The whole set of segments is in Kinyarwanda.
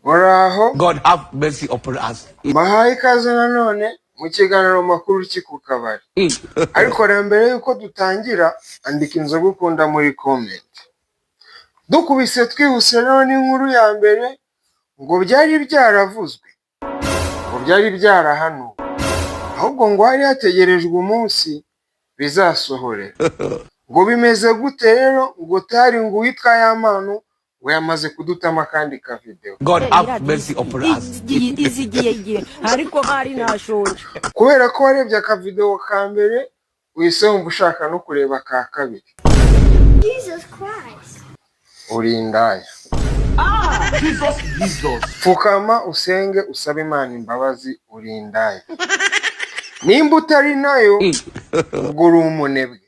Muraho. God have mercy upon us. Bahaye ikaze nanone mu kiganiro makuru ku kabari. Ariko rero mbere yuko dutangira andika inzoga ukunda muri comment. Dukubise twihuse rero n'inkuru ya mbere ngo byari byaravuzwe. Ngo byari byarahano. Ahubwo ngo hari hategerejwe umunsi bizasohore. Ngo bimeze gute rero ngo tari ngo witwa Yamanu we yamaze kudutama kandi ka video. God have mercy upon us. Izigiye ariko hari nashonje. Kubera ko warebye aka video ka mbere wise wumva ushaka no kureba ka kabiri. Jesus Christ. Urindaya. Jesus. Fukama usenge usabe Imana imbabazi urindaya. Nimba utari nayo ubwo uri umunebwe.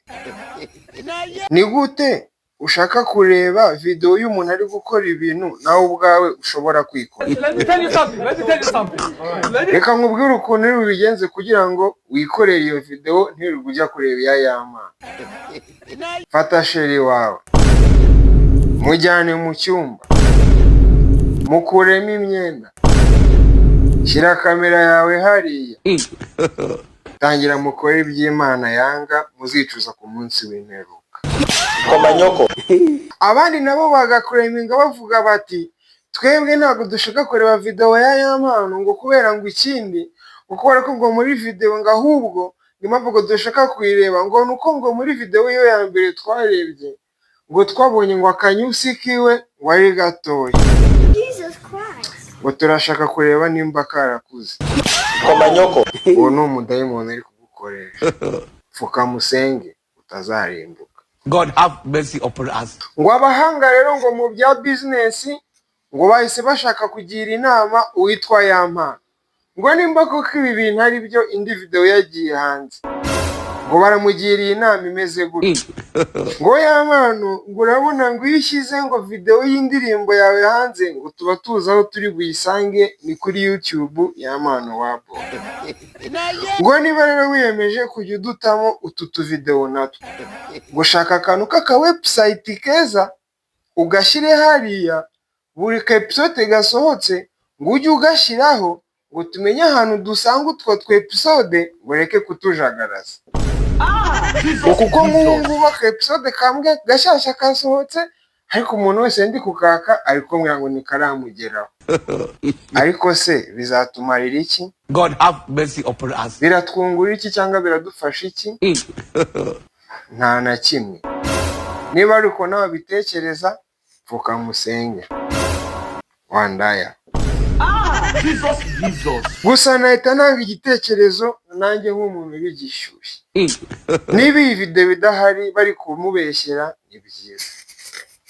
Ni gute ushaka kureba video y'umuntu ari gukora ibintu nawe ubwawe ushobora kwikora? Let me tell you something. Reka nkubwire ukuntu uri bubigenze kugira ngo wikorere iyo video ntirirwe ujya kureba iya Yamanu. Fata sheri wawe mujyane mu cyumba mukuremo imyenda, shyira kamera yawe hariya, tangira mukore iby'Imana yanga muzicuza ku munsi w'imperuka. Komanyoko. Abandi nabo bagakureminga bavuga bati twebwe ntabwo dushaka kureba video ya Yamanu ngo kubera ngo ikindi ukora ko ngo muri video ngo ahubwo impamvu ngo dushaka kuyireba ngo nuko ngo muri video yo ya mbere twarebye ngo twabonye ngo akanyusi kiwe wari gatoya. Jesus Christ. Ngo turashaka kureba nimba karakuze. Komanyoko. Uwo ni umudayimoni ari kugukoresha. Fuka musenge utazarimbuka. God have mercy upon us. Ngo abahanga rero ngo mu bya business ngo bahise bashaka kugira inama uwitwa Yamanu. Ngo nimba koko ibi bintu ari byo indi video yagiye hanze. Ngo baramugiriye inama imeze gutya. Ngo Yamanu ngo urabona ngo yishyize ngo video y'indirimbo yawe hanze ngo tuba tuzi aho turi buyisange ni kuri YouTube Yamanu wabo. Ngo niba rero wiyemeje kujya udutamo utu video natwo ngo shaka akantu k'aka website keza ugashyire hariya buri episode gasohotse ngo ujye ugashyiraho ngo tumenye ahantu dusanga utwo episode ngo reke kutujagaraza. Kuko ngubu episode kambwe gashasha kasohotse ariko umuntu wese ndi kukaka ariko mwira ngo nikaramugeraho. Ariko se bizatumarira iki? God have mercy upon us. Biratwungura iki cyangwa biradufasha iki? Nta na kimwe. Niba ariko nawe bitekereza fuka musenge wandaya. Jesus. Gusa nahita nanga igitekerezo nanjye nk'umuntu bigishyushye. Niba iyi video bidahari bari kumubeshyera ni byiza.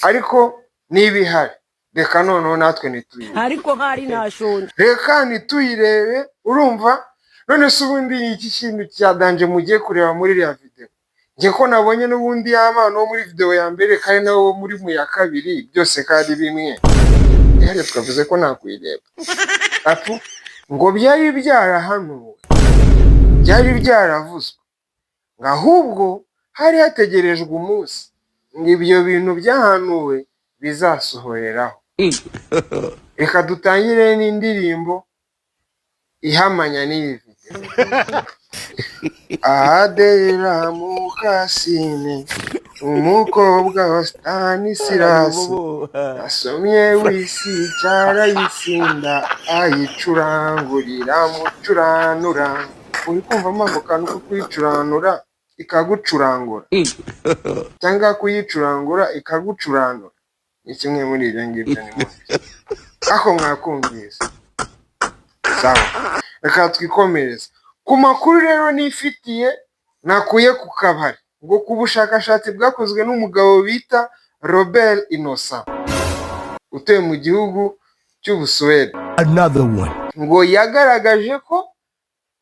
Ariko niba ihari reka noneho natwe nituyirebe. Ariko hari nashonje. Reka nituyirebe urumva none se ubundi iki kintu cyadanje mugiye kureba muri iriya video. Nge ko nabonye n'ubundi Yamanu wo muri video ya mbere kandi nawo muri mu ya kabiri byose kandi bimwe. Yari twavuze ko nakuyireba. Apu ngo byari byarahanuwe. Byari byaravuzwe. Ngo ahubwo hari hategerejwe umunsi ngo ibyo bintu byahanuwe bizasohoreraho. Reka dutangire n'indirimbo ihamanya n'iyi video. Adera Mukasine umukobwa wa Stanislas asomye wisi cyarayisinda ayicurangurira mucuranura. Uri kumva amako kantu ko kuyicuranura ikagucurangura cyangwa kuyicurangura ikagucuranura ni kimwe muri ibyo ngibyo ni mubi. Ako mwakumvise sawa. Reka twikomereze ku makuru rero nifitiye nakuye ku kabari ngo ku bushakashatsi bwakozwe n'umugabo bita Robert Innocent utuye mu gihugu cy'Ubusuwede. Another one. Ngo yagaragaje ko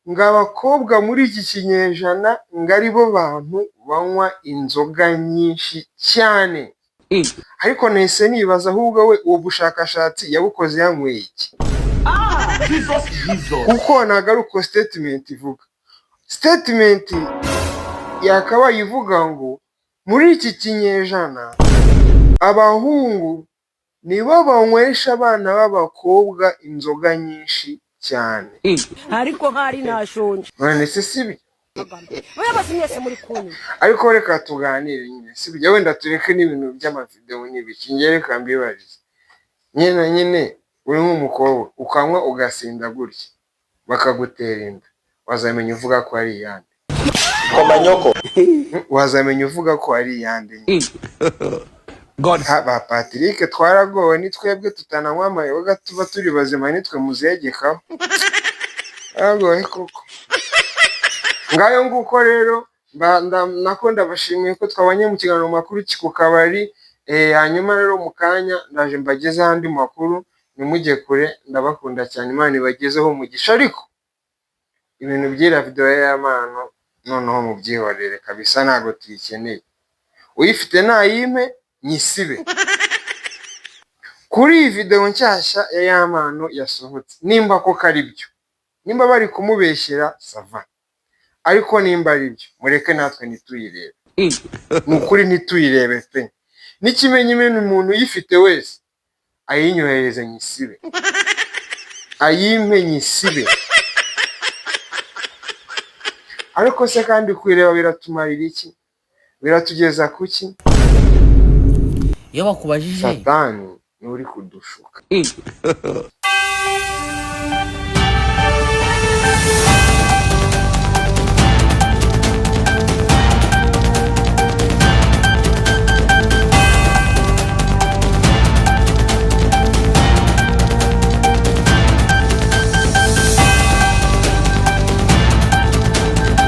ngo abakobwa muri iki kinyejana ngo ari bo bantu banywa inzoga nyinshi cyane. Ariko nese nibaza ahubwo we uwo bushakashatsi yabukoze yanyweye iki? Jesus. Kuko ntago ari uko statement ivuga. Statement yakaba yivuga ngo muri iki kinyejana abahungu nibo banywesha abana b'abakobwa inzoga nyinshi cyane. ariko hari nashonje. None se sibyo? Oya basi mwese muri kunywa. Ariko reka tuganire nyine sibyo, wenda tureke n'ibintu by'amavideo n'ibiki, njye reka mbibarize. Nyine uri nk'umukobwa ukanywa ugasinda gutya bakagutera inda, wazamenya uvuga ko ari iyande? Komanyoko. Wazamenya uvuga ko ari iyande? God. Ba Patrick twaragowe, ni twebwe tutananywa amayoga tuba turi bazima, nitwe muzegekaho. Agoye koko. Ngayo nguko rero nakunda bashimiye ko twabanye mu kiganiro makuru ku kabari. Hanyuma rero mu kanya ndaje mbageze handi makuru, nimujye kure, ndabakunda cyane, Imana ibagezeho umugisha. Ariko ibintu byira video y'amano noneho mubyihorere kabisa, ntago tuyikeneye. Uyifite nayime nyisibe. Kuri iyi video nshyashya y'amano yasohotse, nimba ko kari byo, nimba bari kumubeshyera sava, ariko nimba ari byo mureke natwe nituyirebe. Nukuri nituyirebe pe. N'ikimenyimene umuntu yifite wese ayinyohereze nyisibe, ayime nyisibe. Ariko se kandi kwireba biratumarira iki? Biratugeza kuki? Iyo bakubajije Satani ni uri kudushuka.